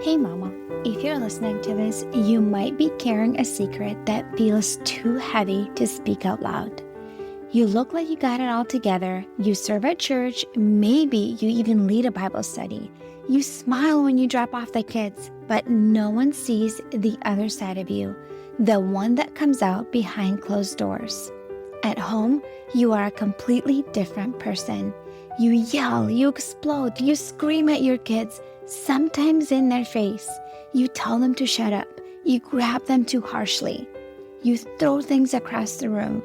Hey mama, if you're listening to this, you might be carrying a secret that feels too heavy to speak out loud. You look like you got it all together, you serve at church, maybe you even lead a Bible study. You smile when you drop off the kids, but no one sees the other side of you, the one that comes out behind closed doors. At home, you are a completely different person. You yell, you explode, you scream at your kids, sometimes in their face. You tell them to shut up. You grab them too harshly. You throw things across the room.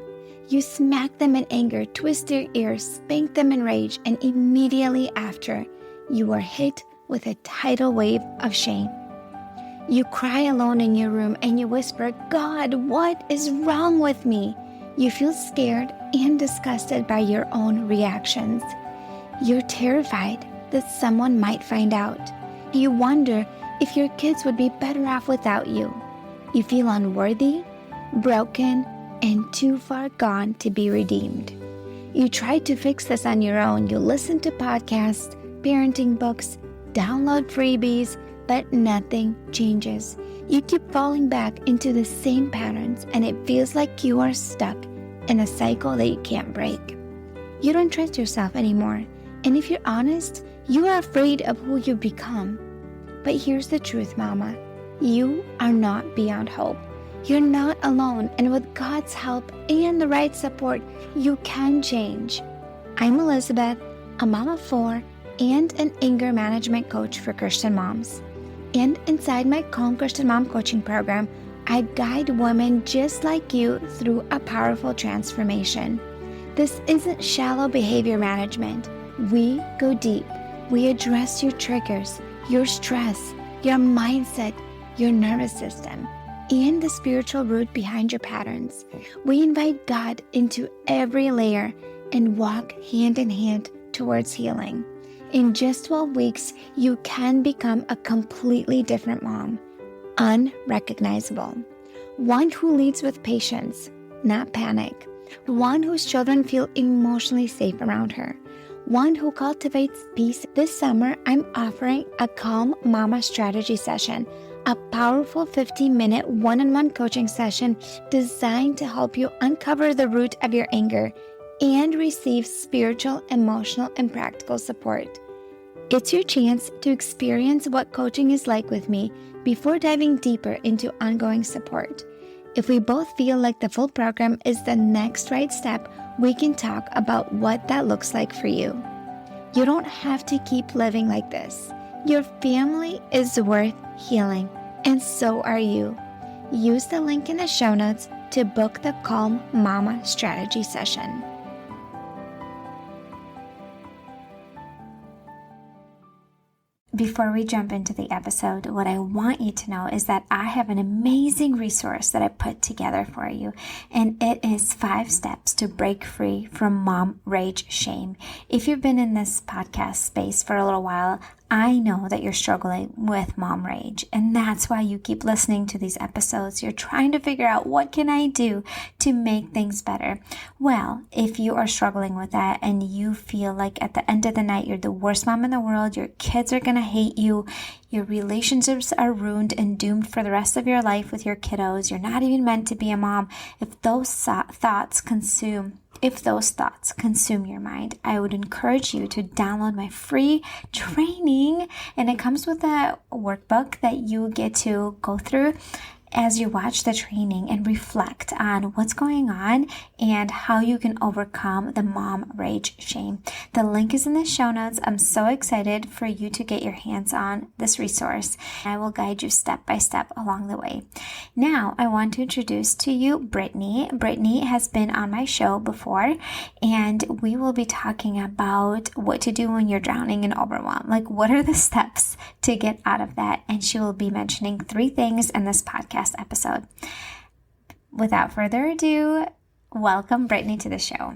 You smack them in anger, twist their ears, spank them in rage, and immediately after, you are hit with a tidal wave of shame. You cry alone in your room and you whisper, "God, what is wrong with me?" You feel scared and disgusted by your own reactions. You're terrified that someone might find out. You wonder if your kids would be better off without you. You feel unworthy, broken, and too far gone to be redeemed. You try to fix this on your own. You listen to podcasts, parenting books, download freebies, but nothing changes. You keep falling back into the same patterns, and it feels like you are stuck in a cycle that you can't break. You don't trust yourself anymore, and if you're honest, you are afraid of who you become. But here's the truth, Mama. You are not beyond hope. You're not alone, and with God's help and the right support, you can change. I'm Elizabeth, a mom of 4 and an anger management coach for Christian moms. And inside my Calm Christian Mom coaching program, I guide women just like you through a powerful transformation. This isn't shallow behavior management. We go deep. We address your triggers, your stress, your mindset, your nervous system, and the spiritual root behind your patterns. We invite God into every layer and walk hand in hand towards healing. In just 12 weeks, you can become a completely different mom, unrecognizable. One who leads with patience, not panic. One whose children feel emotionally safe around her. One who cultivates peace. This summer, I'm offering a Calm Mama strategy session, a powerful 15-minute one-on-one coaching session designed to help you uncover the root of your anger and receive spiritual, emotional, and practical support. It's your chance to experience what coaching is like with me before diving deeper into ongoing support. If we both feel like the full program is the next right step, we can talk about what that looks like for you. You don't have to keep living like this. Your family is worth healing, and so are you. Use the link in the show notes to book the Calm Mama strategy session. Before we jump into the episode, what I want you to know is that I have an amazing resource that I put together for you, and it is 5 steps to break free from mom rage shame. If you've been in this podcast space for a little while, I know that you're struggling with mom rage, and that's why you keep listening to these episodes. You're trying to figure out, what can I do to make things better? Well, if you are struggling with that and you feel like at the end of the night you're the worst mom in the world, your kids are going to hate you, your relationships are ruined and doomed for the rest of your life with your kiddos, you're not even meant to be a mom, if those thoughts consume your mind, I would encourage you to download my free training, and it comes with a workbook that you get to go through as you watch the training and reflect on what's going on and how you can overcome the mom rage shame. The link is in the show notes. I'm so excited for you to get your hands on this resource. I will guide you step by step along the way. Now, I want to introduce to you Brittni. Brittni has been on my show before, and we will be talking about what to do when you're drowning in overwhelm. Like, what are the steps to get out of that? And she will be mentioning 3 things in this podcast episode. Without further ado, welcome Brittni to the show.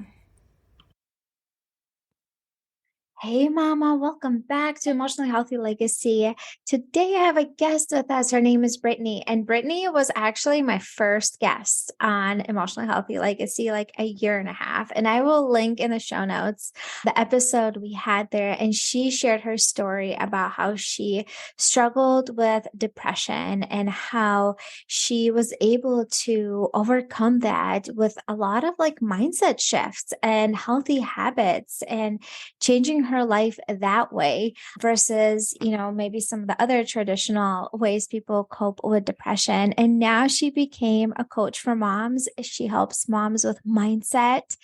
Hey, Mama, welcome back to Emotionally Healthy Legacy. Today I have a guest with us. Her name is Brittni, and Brittni was actually my first guest on Emotionally Healthy Legacy like a year and a half. And I will link in the show notes the episode we had there. And she shared her story about how she struggled with depression and how she was able to overcome that with a lot of like mindset shifts and healthy habits and changing her life that way versus, maybe some of the other traditional ways people cope with depression. And now she became a coach for moms. She helps moms with mindset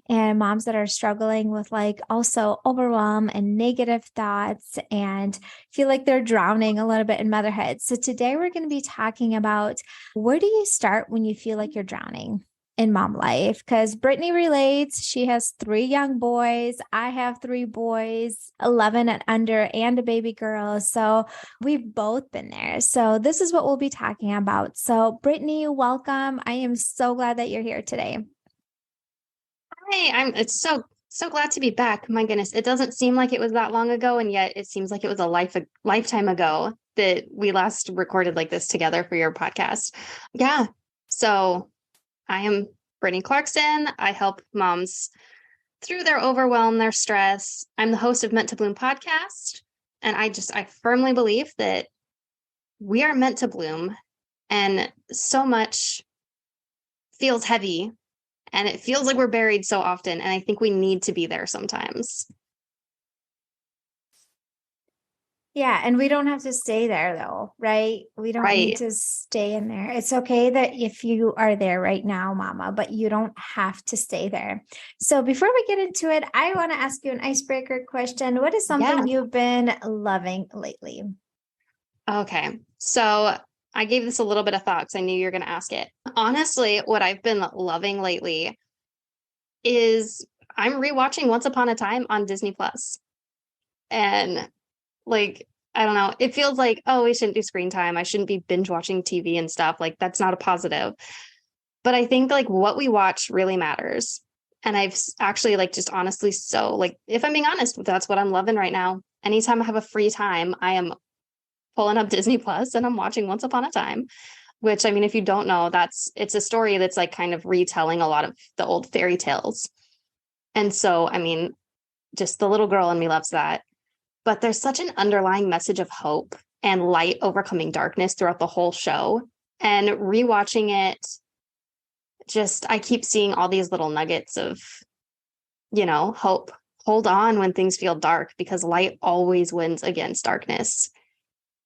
and moms that are struggling with like also overwhelm and negative thoughts and feel like they're drowning a little bit in motherhood. So today we're going to be talking about where do you start when you feel like you're drowning in mom life? Because Brittni relates. She has 3 young boys. I have 3 boys, 11 and under, and a baby girl. So we've both been there. So this is what we'll be talking about. So Brittni, welcome. I am so glad that you're here today. Hey, it's so glad to be back. My goodness, it doesn't seem like it was that long ago, and yet it seems like it was a lifetime ago that we last recorded like this together for your podcast. Yeah. So I am Brittni Clarkson. I help moms through their overwhelm, their stress. I'm the host of Meant to Bloom podcast, and I firmly believe that we are meant to bloom, and so much feels heavy. And it feels like we're buried so often. And I think we need to be there sometimes. Yeah, and we don't have to stay there though, right? We don't need Right. to stay in there. It's okay that if you are there right now, mama, but you don't have to stay there. So before we get into it, I want to ask you an icebreaker question. What is Yeah. something you've been loving lately? Okay. So I gave this a little bit of thought because I knew you were going to ask it. Honestly, what I've been loving lately is I'm rewatching Once Upon a Time on Disney Plus. And like, I don't know, it feels like, oh, we shouldn't do screen time. I shouldn't be binge watching TV and stuff. Like, that's not a positive. But I think like what we watch really matters. And actually like just honestly, so like if I'm being honest, that's what I'm loving right now. Anytime I have a free time, I am pulling up Disney Plus and I'm watching Once Upon a Time, which I mean, if you don't know, it's a story that's like kind of retelling a lot of the old fairy tales. And so, I mean, just the little girl in me loves that. But there's such an underlying message of hope and light overcoming darkness throughout the whole show. And rewatching it, just I keep seeing all these little nuggets of, hope. Hold on when things feel dark because light always wins against darkness.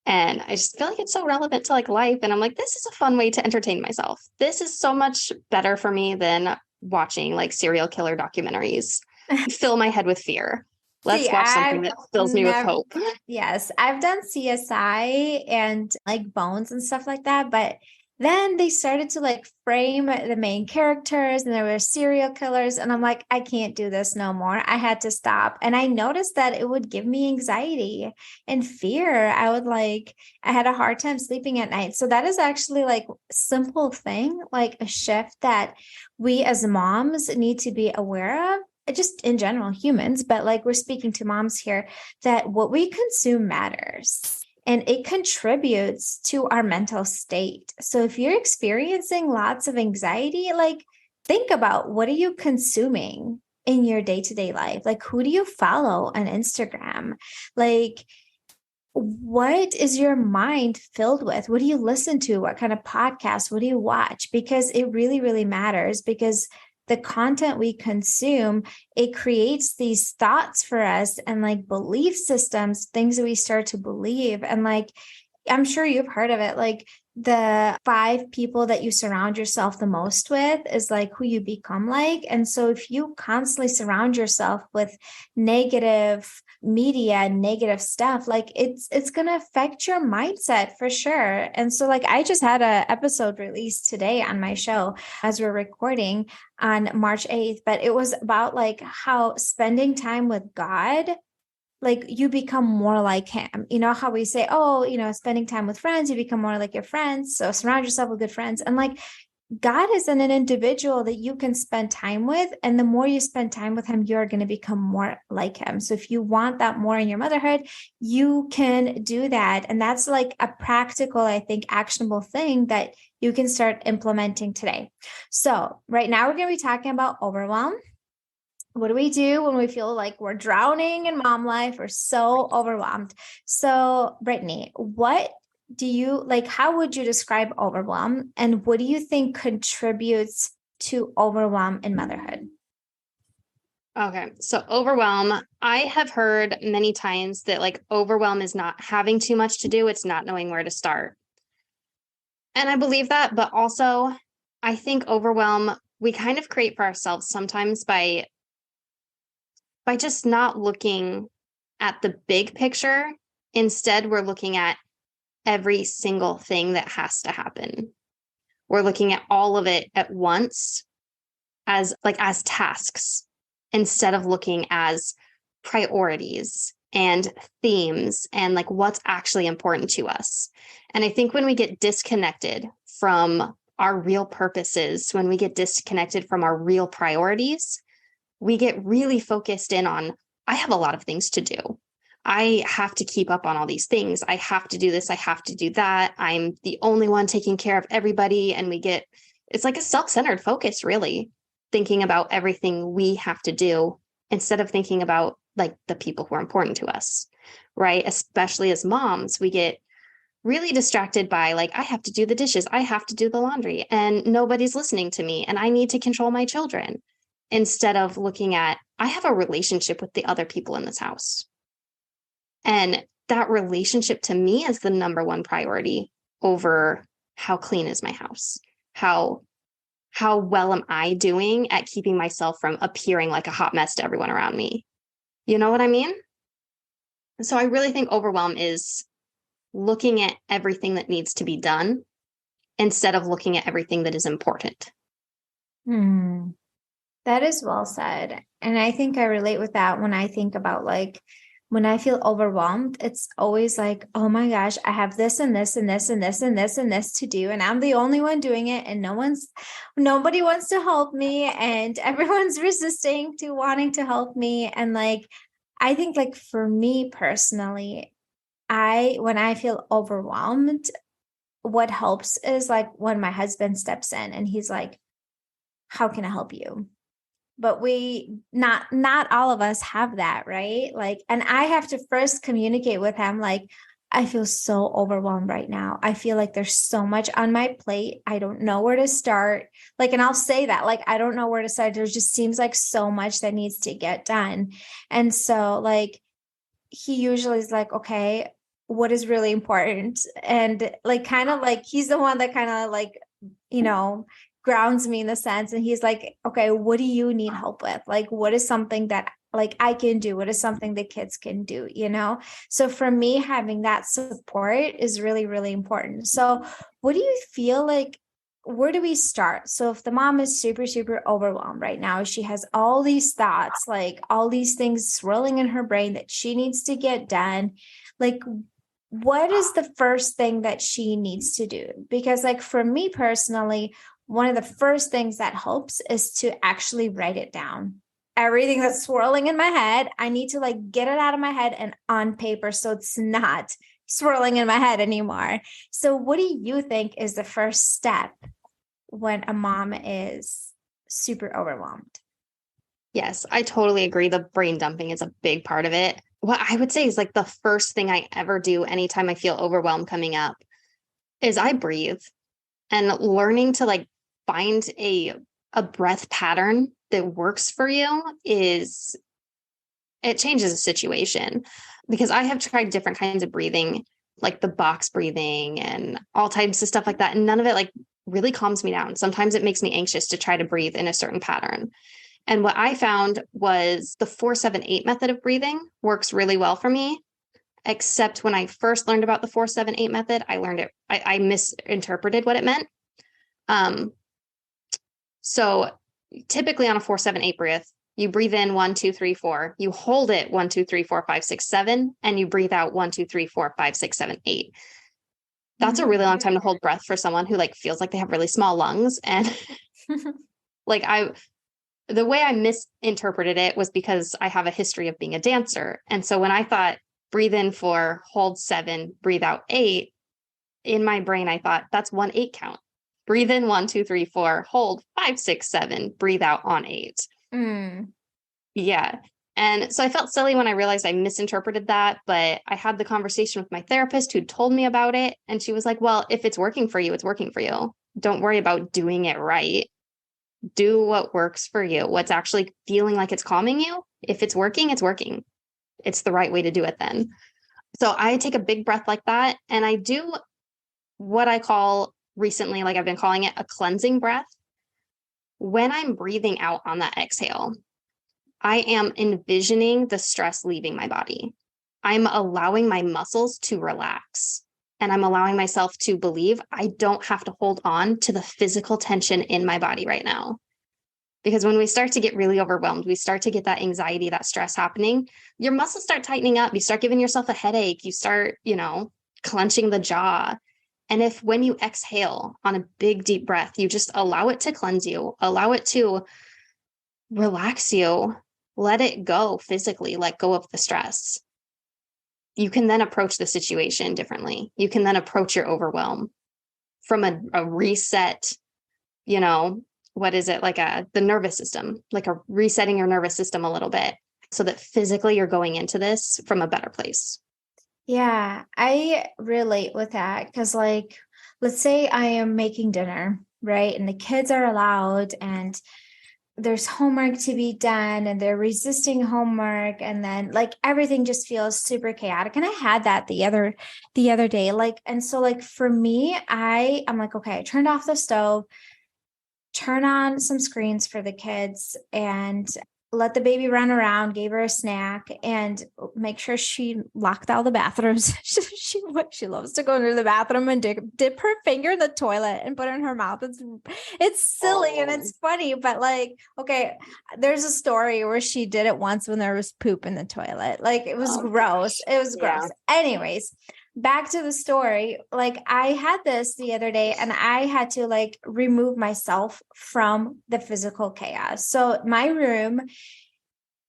And I just feel like it's so relevant to like life. And I'm like, this is a fun way to entertain myself. This is so much better for me than watching like serial killer documentaries. Fill my head with fear. See, Let's watch something I've that fills me with never, hope. yes, I've done CSI and like Bones and stuff like that, but then they started to like frame the main characters and there were serial killers. And I'm like, I can't do this no more. I had to stop. And I noticed that it would give me anxiety and fear. I had a hard time sleeping at night. So that is actually like simple thing, like a shift that we as moms need to be aware of, just in general humans, but like we're speaking to moms here, that what we consume matters and it contributes to our mental state. So if you're experiencing lots of anxiety, like think about what are you consuming in your day-to-day life? Like who do you follow on Instagram? Like what is your mind filled with? What do you listen to? What kind of podcasts? What do you watch? Because it really, really matters because the content we consume, it creates these thoughts for us and like belief systems, things that we start to believe. And like, I'm sure you've heard of it. Like the 5 people that you surround yourself the most with is like who you become like. And so if you constantly surround yourself with negative media, negative stuff, like it's going to affect your mindset for sure. And so like I just had a episode released today on my show as we're recording on March 8th, but it was about like how spending time with God, like you become more like him. You know how we say, oh, spending time with friends, you become more like your friends. So surround yourself with good friends. And like God is an individual that you can spend time with. And the more you spend time with him, you're going to become more like him. So if you want that more in your motherhood, you can do that. And that's like a practical, I think, actionable thing that you can start implementing today. So right now we're going to be talking about overwhelm. What do we do when we feel like we're drowning in mom life or so overwhelmed? So Brittni, what do you like? How would you describe overwhelm? And what do you think contributes to overwhelm in motherhood? Okay. So overwhelm, I have heard many times that like overwhelm is not having too much to do. It's not knowing where to start. And I believe that, but also I think overwhelm we kind of create for ourselves sometimes by just not looking at the big picture. Instead, we're looking at every single thing that has to happen. We're looking at all of it at once as tasks instead of looking as priorities and themes and like what's actually important to us. And I think when we get disconnected from our real purposes, when we get disconnected from our real priorities, we get really focused in on, I have a lot of things to do. I have to keep up on all these things. I have to do this. I have to do that. I'm the only one taking care of everybody. And it's like a self-centered focus, really, thinking about everything we have to do instead of thinking about like the people who are important to us, right? Especially as moms, we get really distracted by like, I have to do the dishes. I have to do the laundry and nobody's listening to me and I need to control my children instead of looking at, I have a relationship with the other people in this house. And that relationship to me is the number one priority over how clean is my house? How well am I doing at keeping myself from appearing like a hot mess to everyone around me? You know what I mean? So I really think overwhelm is looking at everything that needs to be done instead of looking at everything that is important. That is well said. And I think I relate with that when I think about like when I feel overwhelmed, it's always like, oh my gosh, I have this and this and this and this and this and this to do. And I'm the only one doing it. And nobody wants to help me. And everyone's resisting to wanting to help me. And like, I think like for me personally, when I feel overwhelmed, what helps is like when my husband steps in and he's like, how can I help you? But not all of us have that, right? Like, and I have to first communicate with him like, I feel so overwhelmed right now. I feel like there's so much on my plate. I don't know where to start. Like, and I'll say that, like, I don't know where to start. There just seems like so much that needs to get done. And so like he usually is like, okay, what is really important? And like kind of like he's the one that kind of like, you know, grounds me in the sense. And he's like, okay, what do you need help with? Like, what is something that like I can do? What is something the kids can do? You know? So for me, having that support is really, really important. So what do you feel like? Where do we start? So if the mom is super, super overwhelmed right now, she has all these thoughts, like all these things swirling in her brain that she needs to get done. Like, what is the first thing that she needs to do? Because like for me personally, one of the first things that helps is to actually write it down. Everything that's swirling in my head, I need to like get it out of my head and on paper so it's not swirling in my head anymore. So what do you think is the first step when a mom is super overwhelmed? Yes, I totally agree. The brain dumping is a big part of it. What I would say is like the first thing I ever do anytime I feel overwhelmed coming up is I breathe and learning to like find a breath pattern that works for you it changes the situation because I have tried different kinds of breathing, like the box breathing and all types of stuff like that. And none of it like really calms me down. Sometimes it makes me anxious to try to breathe in a certain pattern. And what I found was the 4-7-8 method of breathing works really well for me. Except when I first learned about the 4-7-8 method, I misinterpreted what it meant. So typically on a 4-7-8 breath, you breathe in 1, 2, 3, 4, you hold it 1, 2, 3, 4, 5, 6, 7, and you breathe out 1, 2, 3, 4, 5, 6, 7, 8. That's a really long time to hold breath for someone who like feels like they have really small lungs. And like the way I misinterpreted it was because I have a history of being a dancer. And so when I thought breathe in 4, hold 7, breathe out 8, in my brain, I thought that's 1-8 count. Breathe in 1, 2, 3, 4, hold 5, 6, 7, breathe out on 8. Yeah. And so I felt silly when I realized I misinterpreted that, but I had the conversation with my therapist who told me about it. And she was like, well, if it's working for you, it's working for you. Don't worry about doing it right. Do what works for you. What's actually feeling like it's calming you. If it's working, it's working. It's the right way to do it then. So I take a big breath like that. And I do what I call recently, like I've been calling it a cleansing breath. When I'm breathing out on that exhale, I am envisioning the stress leaving my body. I'm allowing my muscles to relax. And I'm allowing myself to believe I don't have to hold on to the physical tension in my body right now. Because when we start to get really overwhelmed, we start to get that anxiety, that stress happening, your muscles start tightening up. You start giving yourself a headache. You start, clenching the jaw. And if when you exhale on a big, deep breath, you just allow it to cleanse you, allow it to relax you, let it go physically, let go of the stress, you can then approach the situation differently. You can then approach your overwhelm from a reset, what is it? Like the nervous system, like a resetting your nervous system a little bit so that physically you're going into this from a better place. Yeah, I relate with that because, like, let's say I am making dinner, right? And the kids are allowed, and there's homework to be done, and they're resisting homework, and then like everything just feels super chaotic. And I had that the other day, like, and so like for me, I'm like, okay, I turned off the stove, turn on some screens for the kids, and let the baby run around, gave her a snack, and make sure she locked all the bathrooms. She loves to go into the bathroom and dip her finger in the toilet and put it in her mouth. It's silly and it's funny, but like, okay, there's a story where she did it once when there was poop in the toilet. Like it was gross. Gosh. It was gross. Anyways, back to the story. Like I had this the other day and I had to like remove myself from the physical chaos. So my room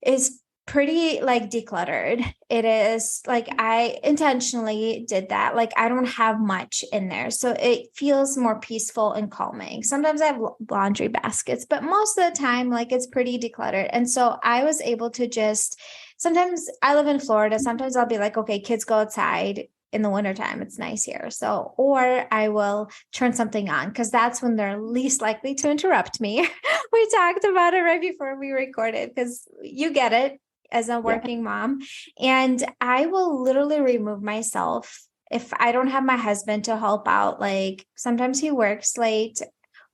is pretty like decluttered. It is like I intentionally did that. Like I don't have much in there. So it feels more peaceful and calming. Sometimes I have laundry baskets, but most of the time like it's pretty decluttered. And so I was able to sometimes I live in Florida. Sometimes I'll be like, okay, kids go outside in the wintertime, it's nice here. So, or I will turn something on because that's when they're least likely to interrupt me. We talked about it right before we recorded because you get it as a working mom. And I will literally remove myself if I don't have my husband to help out. Like sometimes he works late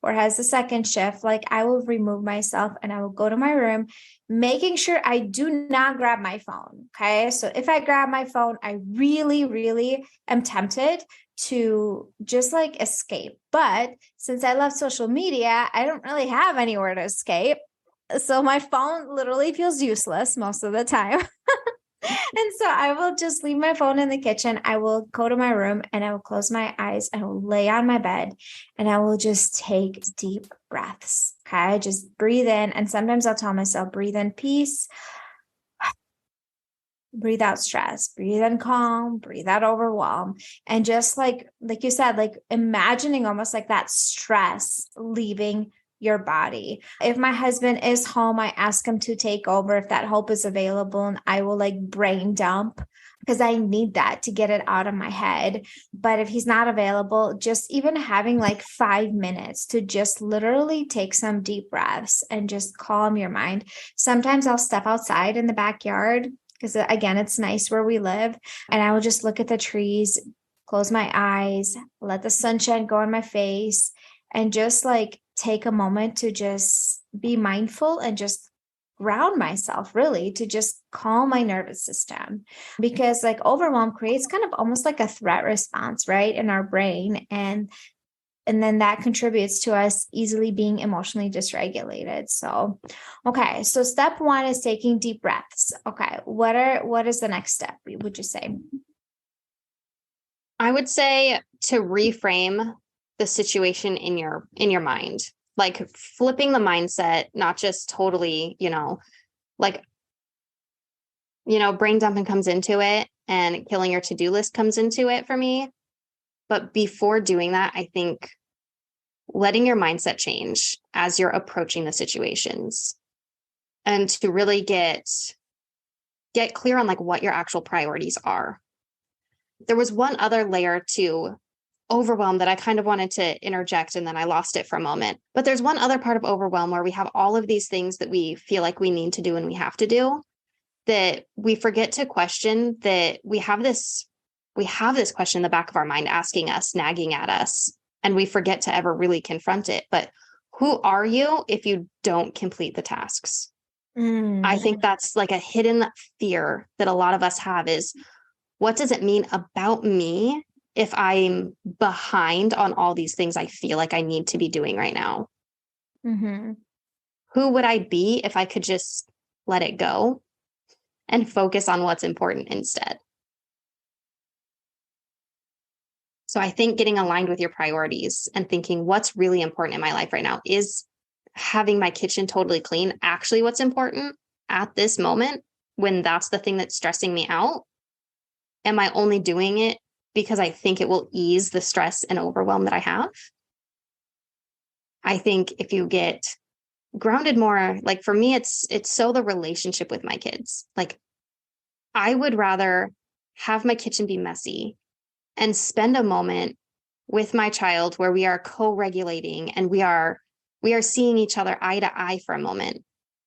or has a second shift, like I will remove myself and I will go to my room, making sure I do not grab my phone. Okay. So if I grab my phone, I really, really am tempted to just like escape. But since I love social media, I don't really have anywhere to escape. So my phone literally feels useless most of the time. And so I will just leave my phone in the kitchen. I will go to my room and I will close my eyes. I will lay on my bed and I will just take deep breaths. Okay. Just breathe in. And sometimes I'll tell myself, breathe in peace, breathe out stress, breathe in calm, breathe out overwhelm. And just like you said, like imagining almost like that stress leaving your body. If my husband is home, I ask him to take over if that help is available, and I will like brain dump because I need that to get it out of my head. But if he's not available, just even having like 5 minutes to just literally take some deep breaths and just calm your mind. Sometimes I'll step outside in the backyard because again, it's nice where we live, and I will just look at the trees, close my eyes, let the sunshine go on my face, and just like take a moment to just be mindful and just ground myself, really, to just calm my nervous system. Because like overwhelm creates kind of almost like a threat response, right, in our brain. And then that contributes to us easily being emotionally dysregulated. So, okay. So step 1 is taking deep breaths. Okay. What is the next step, would you say? I would say to reframe the situation in your mind, like flipping the mindset, not just totally, like, brain dumping comes into it and killing your to-do list comes into it for me. But before doing that, I think letting your mindset change as you're approaching the situations and to really get clear on like what your actual priorities are. There was one other layer to overwhelm that I kind of wanted to interject and then I lost it for a moment. But there's one other part of overwhelm where we have all of these things that we feel like we need to do and we have to do, that we forget to question, that we have this question in the back of our mind asking us, nagging at us, and we forget to ever really confront it. But who are you if you don't complete the tasks? I think that's like a hidden fear that a lot of us have is, what does it mean about me if I'm behind on all these things I feel like I need to be doing right now? Mm-hmm. Who would I be if I could just let it go and focus on what's important instead? So I think getting aligned with your priorities and thinking what's really important in my life right now, is having my kitchen totally clean actually what's important at this moment when that's the thing that's stressing me out? Am I only doing it because I think it will ease the stress and overwhelm that I have? I think if you get grounded more, like for me, it's so the relationship with my kids. Like I would rather have my kitchen be messy and spend a moment with my child where we are co-regulating and we are seeing each other eye to eye for a moment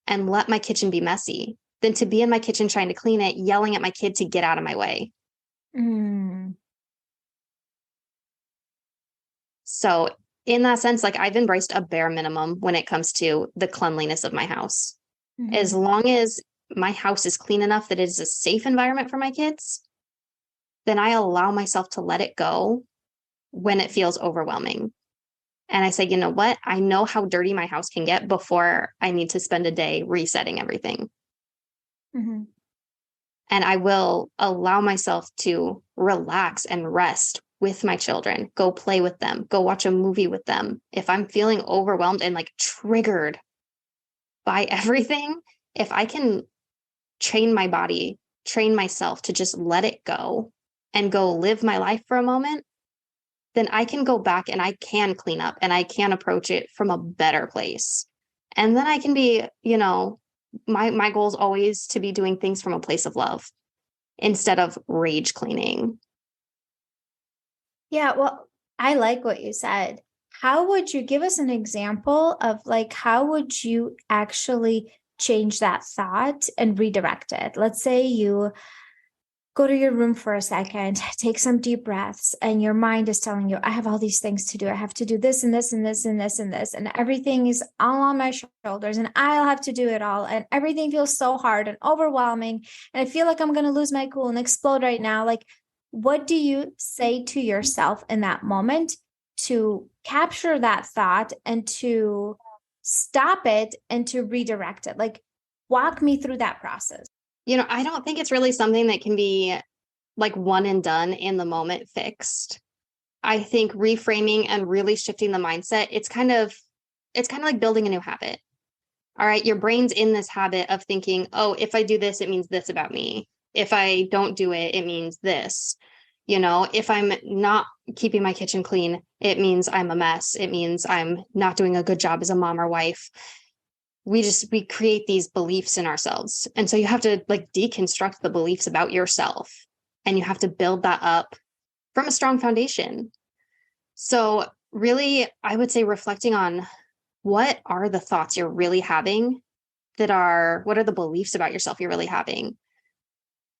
and let my kitchen be messy than to be in my kitchen trying to clean it, yelling at my kid to get out of my way. So in that sense, like I've embraced a bare minimum when it comes to the cleanliness of my house. Mm-hmm. As long as my house is clean enough that it is a safe environment for my kids, then I allow myself to let it go when it feels overwhelming. And I say, you know what? I know how dirty my house can get before I need to spend a day resetting everything. Mm-hmm. And I will allow myself to relax and rest with my children, go play with them, go watch a movie with them. If I'm feeling overwhelmed and like triggered by everything, if I can train my body, train myself to just let it go and go live my life for a moment, then I can go back and I can clean up and I can approach it from a better place. And then I can be, my goal is always to be doing things from a place of love instead of rage cleaning. Yeah, well, I like what you said. How would you give us an example of like, how would you actually change that thought and redirect it? Let's say you go to your room for a second, take some deep breaths, and your mind is telling you, I have all these things to do. I have to do this and this and this and this and this, and everything is all on my shoulders, and I'll have to do it all. And everything feels so hard and overwhelming. And I feel like I'm going to lose my cool and explode right now. Like, what do you say to yourself in that moment to capture that thought and to stop it and to redirect it? Like, walk me through that process. I don't think it's really something that can be like one and done in the moment fixed. I think reframing and really shifting the mindset, it's kind of like building a new habit. All right, your brain's in this habit of thinking, oh, if I do this, it means this about me. If I don't do it, it means this. If I'm not keeping my kitchen clean, it means I'm a mess. It means I'm not doing a good job as a mom or wife. We create these beliefs in ourselves. And so you have to like deconstruct the beliefs about yourself and you have to build that up from a strong foundation. So really, I would say reflecting on what are the thoughts you're really having what are the beliefs about yourself you're really having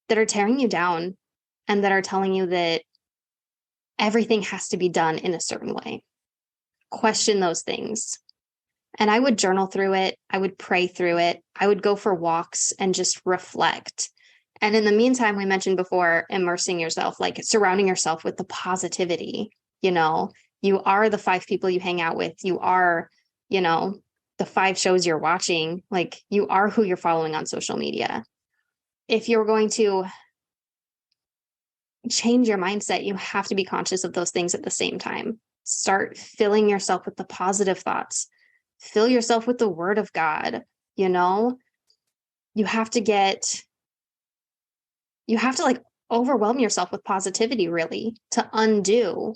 that are tearing you down and that are telling you that everything has to be done in a certain way. Question those things. And I would journal through it. I would pray through it. I would go for walks and just reflect. And in the meantime, we mentioned before, immersing yourself, like surrounding yourself with the positivity. You are the 5 people you hang out with. You are, the 5 shows you're watching. Like you are who you're following on social media. If you're going to change your mindset, you have to be conscious of those things at the same time. Start filling yourself with the positive thoughts. Fill yourself with the word of God. You know, you have to like overwhelm yourself with positivity, really, to undo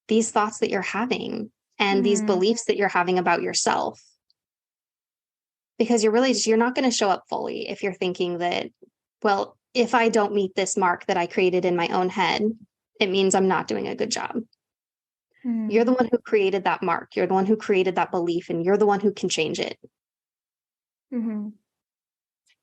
these thoughts that you're having and these beliefs that you're having about yourself. Because you're not going to show up fully if you're thinking that, well, if I don't meet this mark that I created in my own head, it means I'm not doing a good job. You're the one who created that mark. You're the one who created that belief, and you're the one who can change it. Mm-hmm.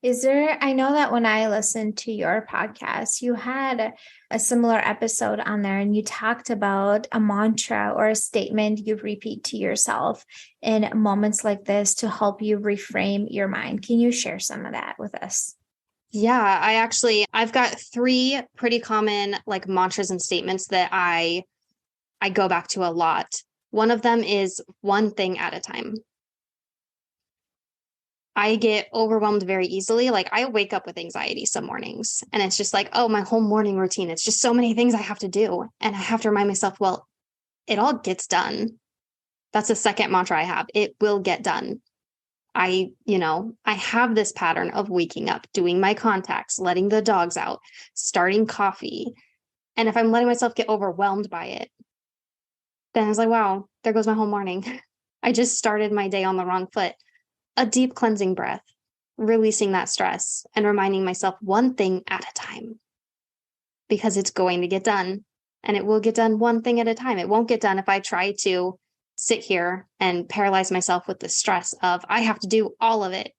I know that when I listened to your podcast, you had a similar episode on there, and you talked about a mantra or a statement you repeat to yourself in moments like this to help you reframe your mind. Can you share some of that with us? Yeah, I've got 3 pretty common like mantras and statements that I go back to a lot. One of them is one thing at a time. I get overwhelmed very easily. Like I wake up with anxiety some mornings and it's just like, oh, my whole morning routine. It's just so many things I have to do. And I have to remind myself, well, it all gets done. That's the second mantra I have. It will get done. I have this pattern of waking up, doing my contacts, letting the dogs out, starting coffee. And if I'm letting myself get overwhelmed by it, then I was like, wow, there goes my whole morning. I just started my day on the wrong foot. A deep cleansing breath, releasing that stress and reminding myself one thing at a time, because it's going to get done and it will get done one thing at a time. It won't get done if I try to sit here and paralyze myself with the stress of I have to do all of it.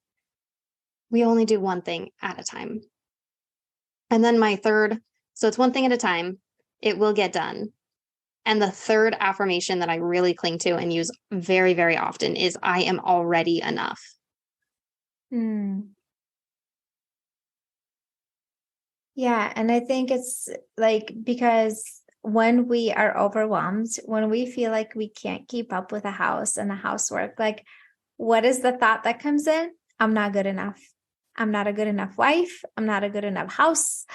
We only do one thing at a time. And then my third, so it's one thing at a time, it will get done. And the third affirmation that I really cling to and use very, very often is I am already enough. Yeah. And I think it's like, because when we are overwhelmed, when we feel like we can't keep up with a house and the housework, like, what is the thought that comes in? I'm not good enough. I'm not a good enough wife. I'm not a good enough house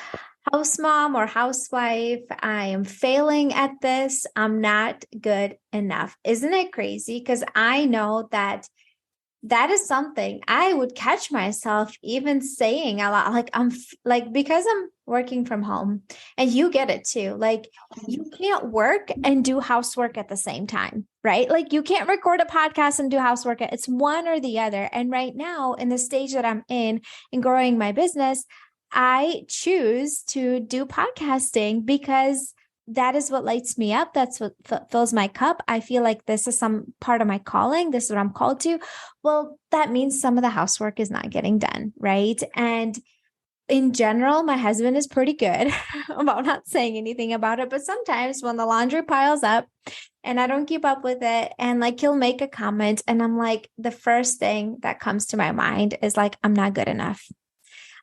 mom or housewife. I am failing at this. I'm not good enough. Isn't it crazy? Because I know that is something I would catch myself even saying a lot. Like because I'm working from home, and you get it too. Like you can't work and do housework at the same time, right? Like you can't record a podcast and do housework. It's one or the other. And right now in the stage that I'm in growing my business, I choose to do podcasting because that is what lights me up. That's what fills my cup. I feel like this is some part of my calling. This is what I'm called to. Well, that means some of the housework is not getting done, right? And in general, my husband is pretty good about not saying anything about it. But sometimes when the laundry piles up and I don't keep up with it, and like he'll make a comment, and I'm like, the first thing that comes to my mind is like, I'm not good enough.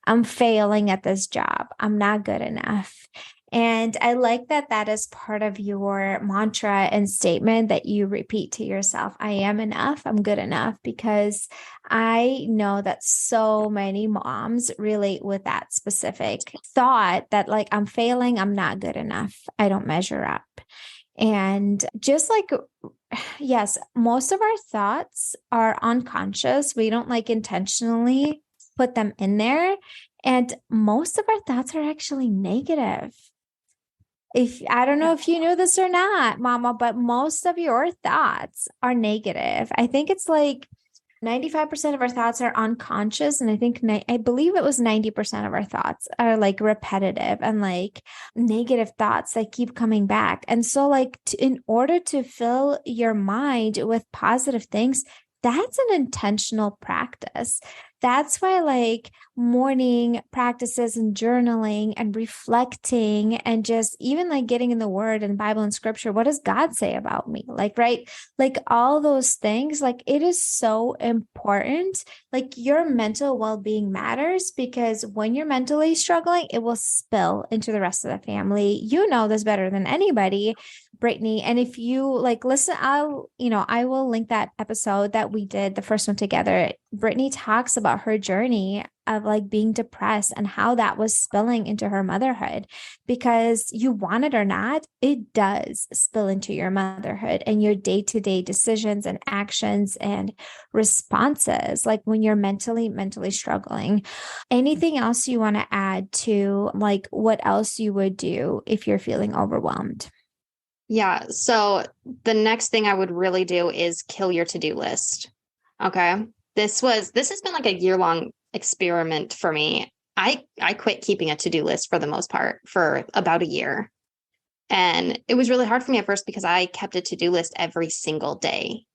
I'm failing at this job. I'm not good enough. And I like that is part of your mantra and statement that you repeat to yourself. I am enough. I'm good enough, because I know that so many moms relate with that specific thought that like, I'm failing. I'm not good enough. I don't measure up. And just like, yes, most of our thoughts are unconscious. We don't like intentionally put them in there. And most of our thoughts are actually negative. I don't know if you knew this or not, Mama, but most of your thoughts are negative. I think it's like 95% of our thoughts are unconscious. And I believe it was 90% of our thoughts are like repetitive and like negative thoughts that keep coming back. And so like in order to fill your mind with positive things, that's an intentional practice. That's why like morning practices and journaling and reflecting and just even like getting in the word and Bible and scripture. What does God say about me? Like, right. Like all those things, like it is so important. Like your mental well-being matters, because when you're mentally struggling, it will spill into the rest of the family. You know this better than anybody, Brittni. And if you like listen, I will link that episode that we did, the first one together. Brittni talks about her journey of like being depressed and how that was spilling into her motherhood, because you want it or not, it does spill into your motherhood and your day-to-day decisions and actions and responses, like when you're mentally struggling. Anything else you want to add to like what else you would do if you're feeling overwhelmed? Yeah. So the next thing I would really do is kill your to-do list. Okay. This has been like a year-long experiment for me. I quit keeping a to-do list for the most part for about a year. And it was really hard for me at first because I kept a to-do list every single day.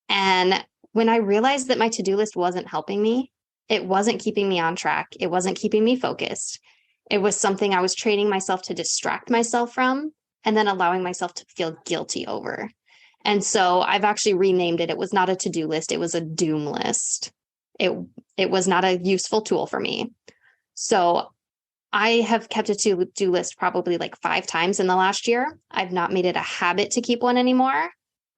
And when I realized that my to-do list wasn't helping me, it wasn't keeping me on track, it wasn't keeping me focused. It was something I was training myself to distract myself from and then allowing myself to feel guilty over. And so I've actually renamed it. It was not a to-do list, it was a doom list. It was not a useful tool for me. So I have kept a to-do list probably like 5 times in the last year. I've not made it a habit to keep one anymore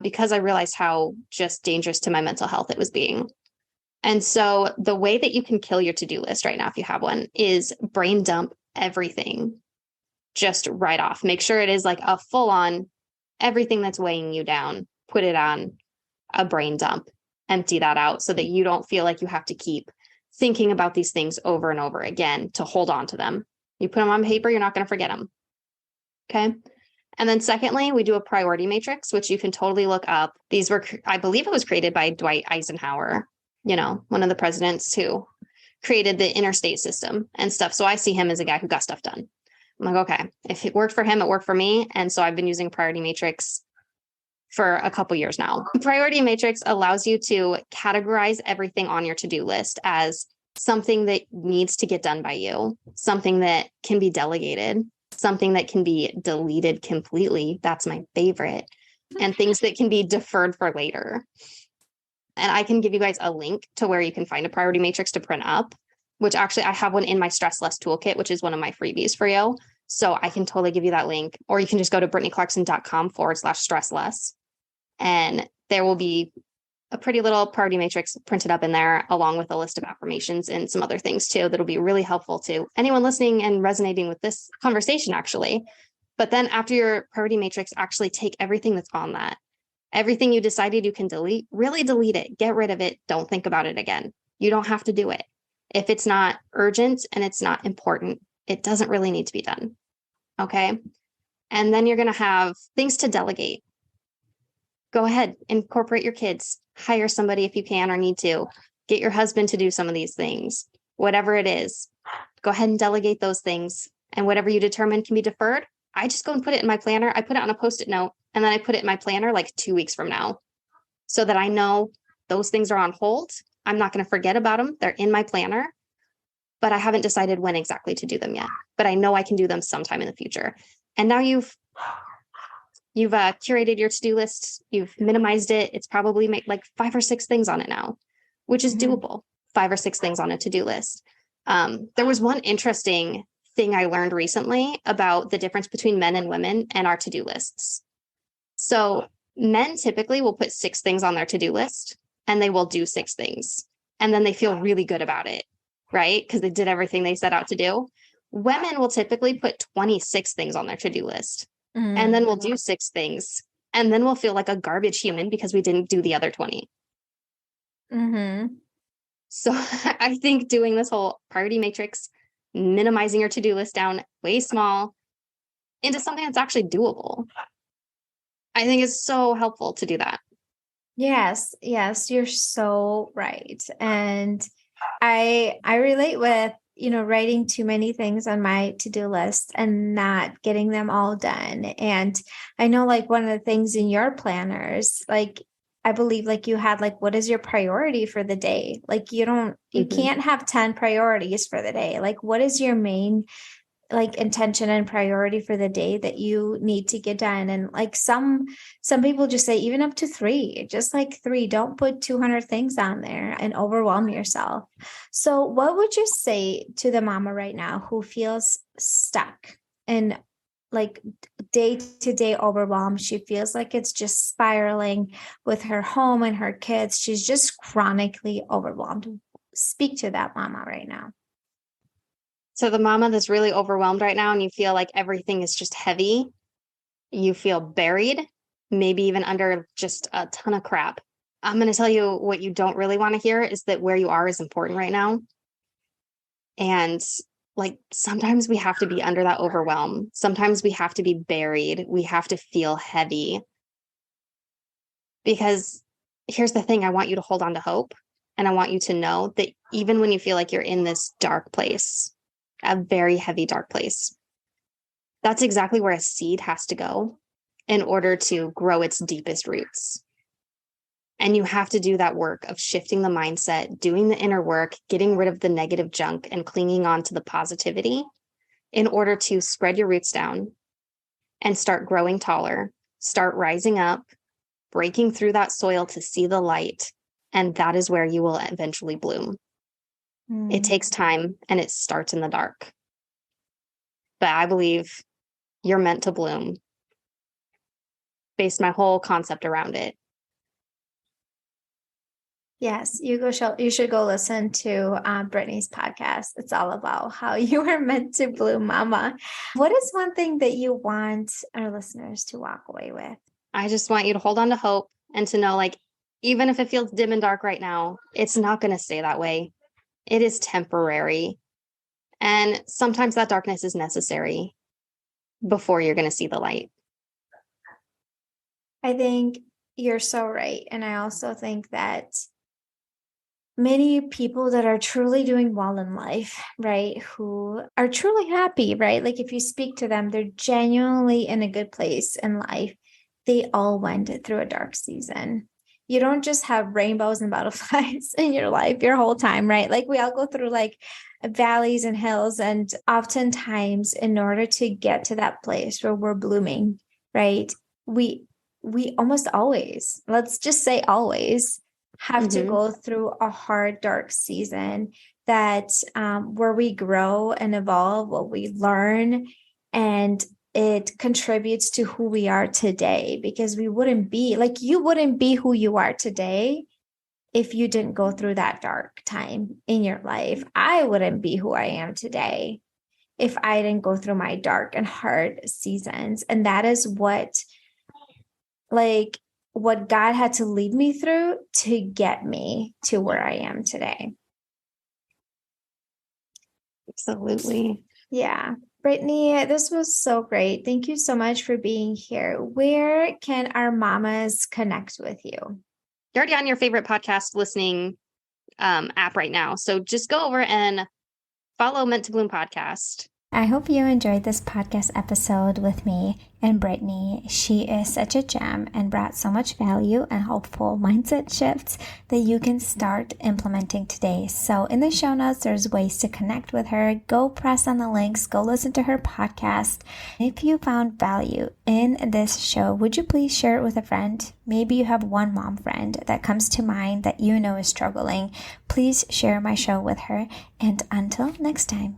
because I realized how just dangerous to my mental health it was being. And so the way that you can kill your to-do list right now, if you have one, is brain dump everything just right off. Make sure it is like a full on everything that's weighing you down, put it on a brain dump, empty that out so that you don't feel like you have to keep thinking about these things over and over again to hold on to them. You put them on paper, you're not going to forget them. Okay. And then secondly, we do a priority matrix, which you can totally look up. These were, I believe it was created by Dwight Eisenhower, one of the presidents who created the interstate system and stuff. So I see him as a guy who got stuff done. I'm like, okay, if it worked for him, it worked for me. And so I've been using priority matrix for a couple years now. Priority matrix allows you to categorize everything on your to-do list as something that needs to get done by you, something that can be delegated, something that can be deleted completely. That's my favorite. And things that can be deferred for later. And I can give you guys a link to where you can find a priority matrix to print up, which actually I have one in my Stress Less toolkit, which is one of my freebies for you. So I can totally give you that link, or you can just go to brittniclarkson.com/stress less. And there will be a pretty little priority matrix printed up in there, along with a list of affirmations and some other things too, that'll be really helpful to anyone listening and resonating with this conversation, actually. But then after your priority matrix, actually take everything that's on that. Everything you decided you can delete, really delete it, get rid of it. Don't think about it again. You don't have to do it. If it's not urgent and it's not important, it doesn't really need to be done. Okay. And then you're going to have things to delegate. Go ahead, incorporate your kids, hire somebody if you can or need to, get your husband to do some of these things, whatever it is, go ahead and delegate those things. And whatever you determine can be deferred, I just go and put it in my planner. I put it on a Post-it note, and then I put it in my planner like 2 weeks from now so that I know those things are on hold. I'm not going to forget about them. They're in my planner, but I haven't decided when exactly to do them yet, but I know I can do them sometime in the future. And now you've curated your to-do list. You've minimized it. It's probably made like 5 or 6 things on it now, which is doable. 5 or 6 things on a to-do list. There was one interesting thing I learned recently about the difference between men and women and our to-do lists. So men typically will put 6 things on their to-do list and they will do 6 things. And then they feel really good about it, right? Because they did everything they set out to do. Women will typically put 26 things on their to-do list. And then we'll do 6 things. And then we'll feel like a garbage human because we didn't do the other 20. So I think doing this whole priority matrix, minimizing your to-do list down way small into something that's actually doable, I think is so helpful to do that. Yes, you're so right. And I relate with, writing too many things on my to-do list and not getting them all done. And I know like one of the things in your planners, like I believe like you had like, what is your priority for the day? Like you can't have 10 priorities for the day. Like what is your main like intention and priority for the day that you need to get done? And like some people just say even up to 3, just like 3, don't put 200 things on there and overwhelm yourself. So what would you say to the mama right now who feels stuck and like day-to-day overwhelm. She feels like it's just spiraling with her home and her kids. She's just chronically overwhelmed. Speak to that mama right now. So the mama that's really overwhelmed right now and you feel like everything is just heavy, you feel buried, maybe even under just a ton of crap. I'm going to tell you what you don't really want to hear is that where you are is important right now. And like sometimes we have to be under that overwhelm. Sometimes we have to be buried. We have to feel heavy. Because here's the thing, I want you to hold on to hope. And I want you to know that even when you feel like you're in this dark place, a very heavy, dark place, that's exactly where a seed has to go in order to grow its deepest roots. And you have to do that work of shifting the mindset, doing the inner work, getting rid of the negative junk and clinging on to the positivity in order to spread your roots down and start growing taller, start rising up, breaking through that soil to see the light. And that is where you will eventually bloom. It takes time and it starts in the dark. But I believe you're meant to bloom. Based my whole concept around it. Yes, you should go listen to Brittni's podcast. It's all about how you were meant to bloom, mama. What is one thing that you want our listeners to walk away with? I just want you to hold on to hope and to know, like, even if it feels dim and dark right now, it's not going to stay that way. It is temporary. And sometimes that darkness is necessary before you're going to see the light. I think you're so right. And I also think that many people that are truly doing well in life, right, who are truly happy, right? Like if you speak to them, they're genuinely in a good place in life. They all went through a dark season. You don't just have rainbows and butterflies in your life your whole time, right? Like we all go through like valleys and hills. And oftentimes in order to get to that place where we're blooming, right, we almost always, let's just say always, have to go through a hard, dark season that where we grow and evolve, what we learn, and it contributes to who we are today, because we wouldn't be like, you wouldn't be who you are today if you didn't go through that dark time in your life. I wouldn't be who I am today if I didn't go through my dark and hard seasons. And that is what God had to lead me through to get me to where I am today. Absolutely. Yeah. Brittni, this was so great. Thank you so much for being here. Where can our mamas connect with you? You're already on your favorite podcast listening app right now. So just go over and follow Meant to Bloom podcast. I hope you enjoyed this podcast episode with me and Brittni. She is such a gem and brought so much value and hopeful mindset shifts that you can start implementing today. So in the show notes, there's ways to connect with her. Go press on the links, go listen to her podcast. If you found value in this show, would you please share it with a friend? Maybe you have one mom friend that comes to mind that you know is struggling. Please share my show with her. And until next time.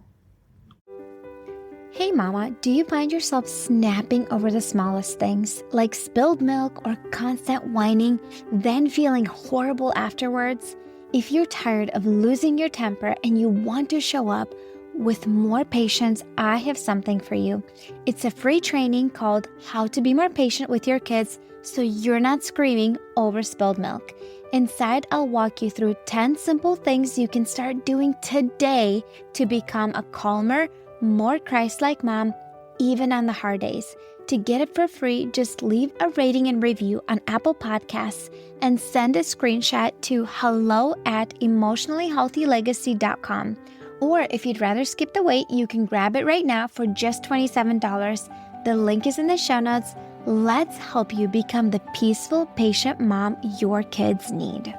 Hey mama, do you find yourself snapping over the smallest things, like spilled milk or constant whining, then feeling horrible afterwards? If you're tired of losing your temper and you want to show up with more patience, I have something for you. It's a free training called How to Be More Patient with Your Kids so you're not screaming over spilled milk. Inside, I'll walk you through 10 simple things you can start doing today to become a calmer, more Christ-like mom, even on the hard days. To get it for free, just leave a rating and review on Apple Podcasts and send a screenshot to hello@emotionallyhealthylegacy.com. Or if you'd rather skip the wait, you can grab it right now for just $27. The link is in the show notes. Let's help you become the peaceful, patient mom your kids need.